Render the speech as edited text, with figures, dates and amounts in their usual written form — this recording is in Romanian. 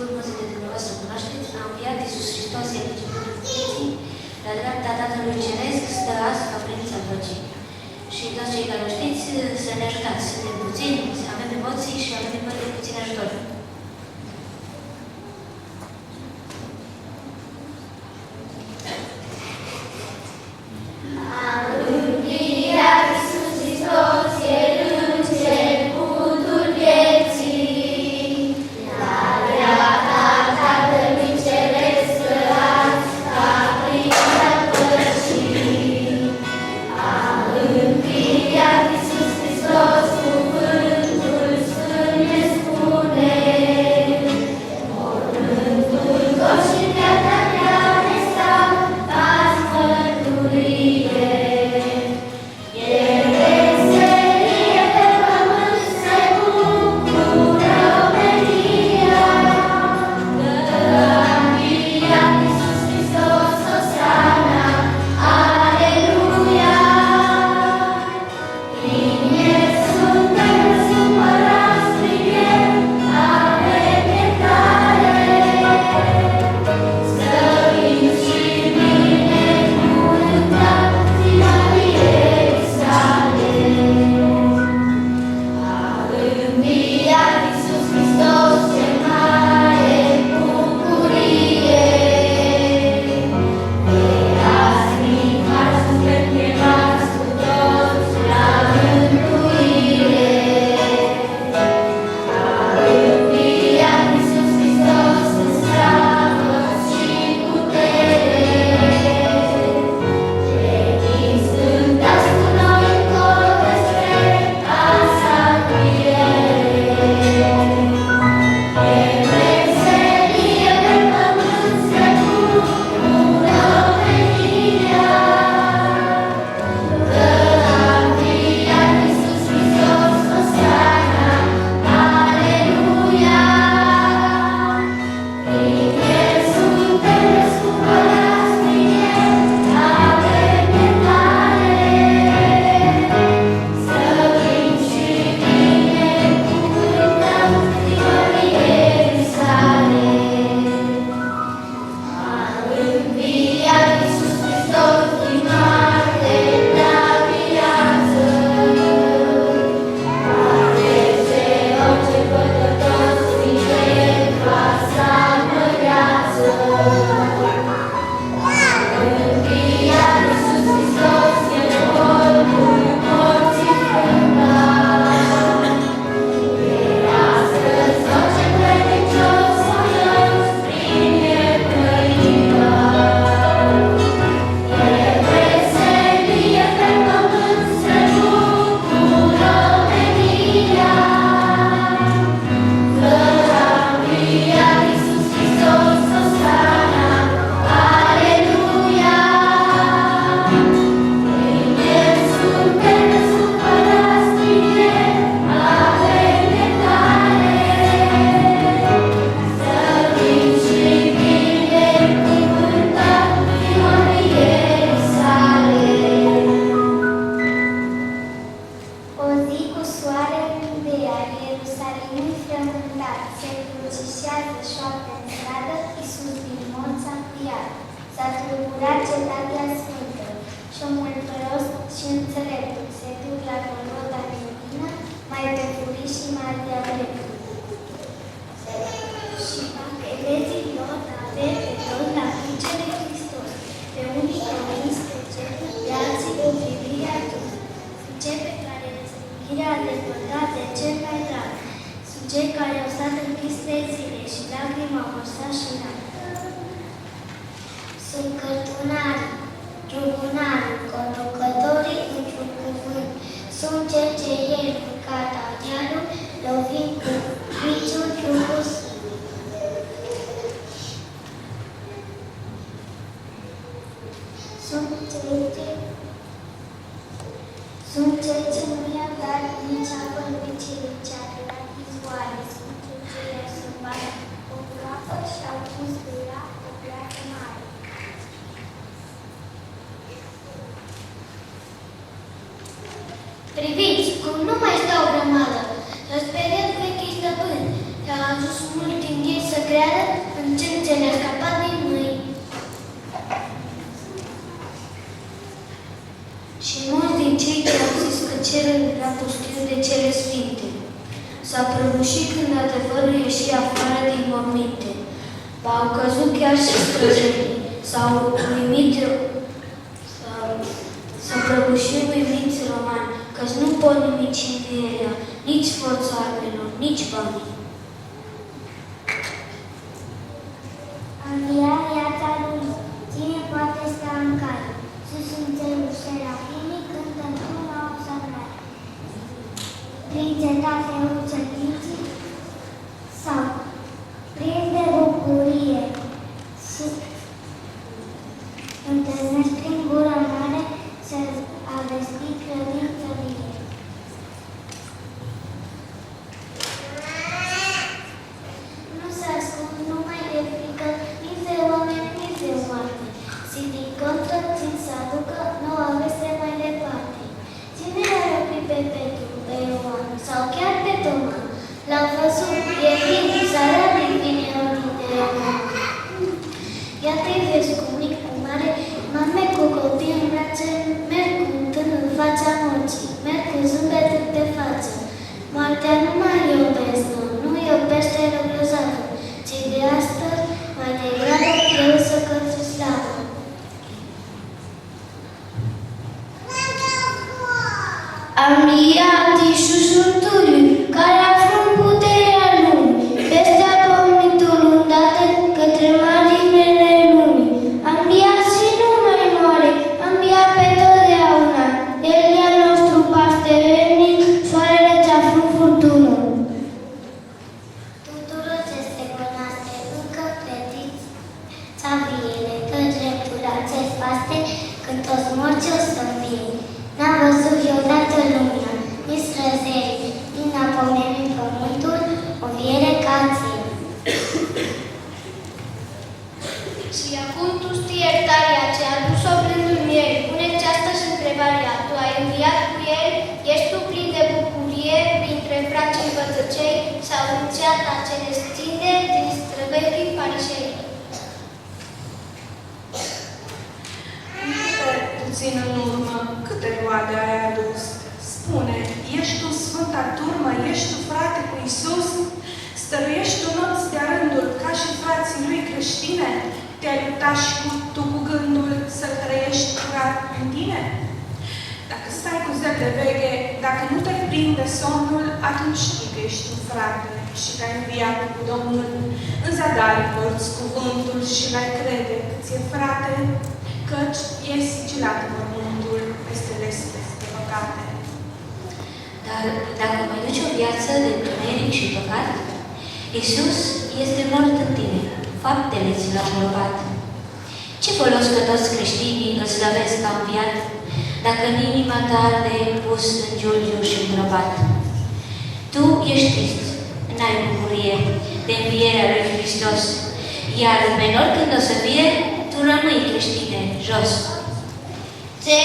sigur mulți dintre dumneavoastră cunoașteți, a înviat Iisus Hristos, iar începutul vieții, la dreapta Tatălui Ceresc, stă azi ca Prinț al Păcii. Și toți cei care o știți, să ne ajutați. Suntem puțini, avem emoții și avem nevoie de puțin ajutor. Sunt cei ce nu i-a dat nici apă, nici ceară la izvoare. Sunt cei ce i-a sărbat o groapă și au pus pe ea o pleacă mare. Priviți! sfinte. S-a prăbușit când adevărul ieși afară din morminte. Au căzut chiar și străjenii. S-au prăbușit uimiți romani, căci nu pot nimici învierea, nici forța armelor, nici banii. A înviat viața lui, cine poate sta în cale? Sus în cerul serafimii cântă într-una observare. Prin cetate ucenicii sau plini de bucurie și întâlnesc prin gura mare să a vestit credință vie. Nu s-a ascund numai de frică, nici de oameni, nici de moarte, și din contră țin să aducă nouă veste mai departe. Cine a răpit pe Petru, pe Ioan sau chiar pe Toma? L-au văzut, e vin, s-a răbit, vine ordin de Ioan. Iată-i vezi cu mic, cu mare, mame cu copii în brațe, merg cu un tân în fața morții, merg cu zâmbetul pe față. Moartea nu mai iubesc, nu iubește răgrozavă, ci de astăzi mai degrabă eu să către slavă. A înviat Iisusul Tuliu, care a frânt puterea lumii, peste pământul undată către marinele lumii. A înviat și nu mai moare, a înviat pe totdeauna. El e al nostru paște vernic, soarele ce-a frânt furtună. Tuturor ce se cunoaște, încă credinți, ța viele, că dreptul acest paște, când toți morți o să învie. N-a văzut vreodată lumea, nici străzeri, nici n-a pomenit pământul, o viere ca ție. Și acum tu știi iertarea ce a dus-o blândul miel. Pune-ți astăzi întrebarea, tu ai înviat cu el? Ești tu plin de bucurie printre frații învățăcei sau în ceata ce ne stinde din străvechii farisei? Puțin în urmă, câte roade ai adus? Spune, ești tu sfânta turmă, ești tu frate cu Iisus? Stăruiești tu nopți de-a rândul, ca și frații lui creștine? Te-ai luptat și tu cu gândul să trăiești curat în tine? Dacă stai cu zel de veche, dacă nu te prinde somnul, atunci știi că ești un frate și că ai înviat cu Domnul. În zadar porți cuvântul și l-ai crede că ți-e frate, căci e sigilat mormântul peste lespe de păcate. Dar dacă mai duci o viață de întuneric și păcat, Iisus este mort în tine, faptele ți l-au îngropat. Ce folos că toți creștinii îl slăvesc ca înviat, dacă în inima ta de pus în giulgiu și îngropat? Tu ești trist, n-ai bucurie de învierea lui Hristos, iar menor când o să fie, tu rămâi creștine, jos. Ce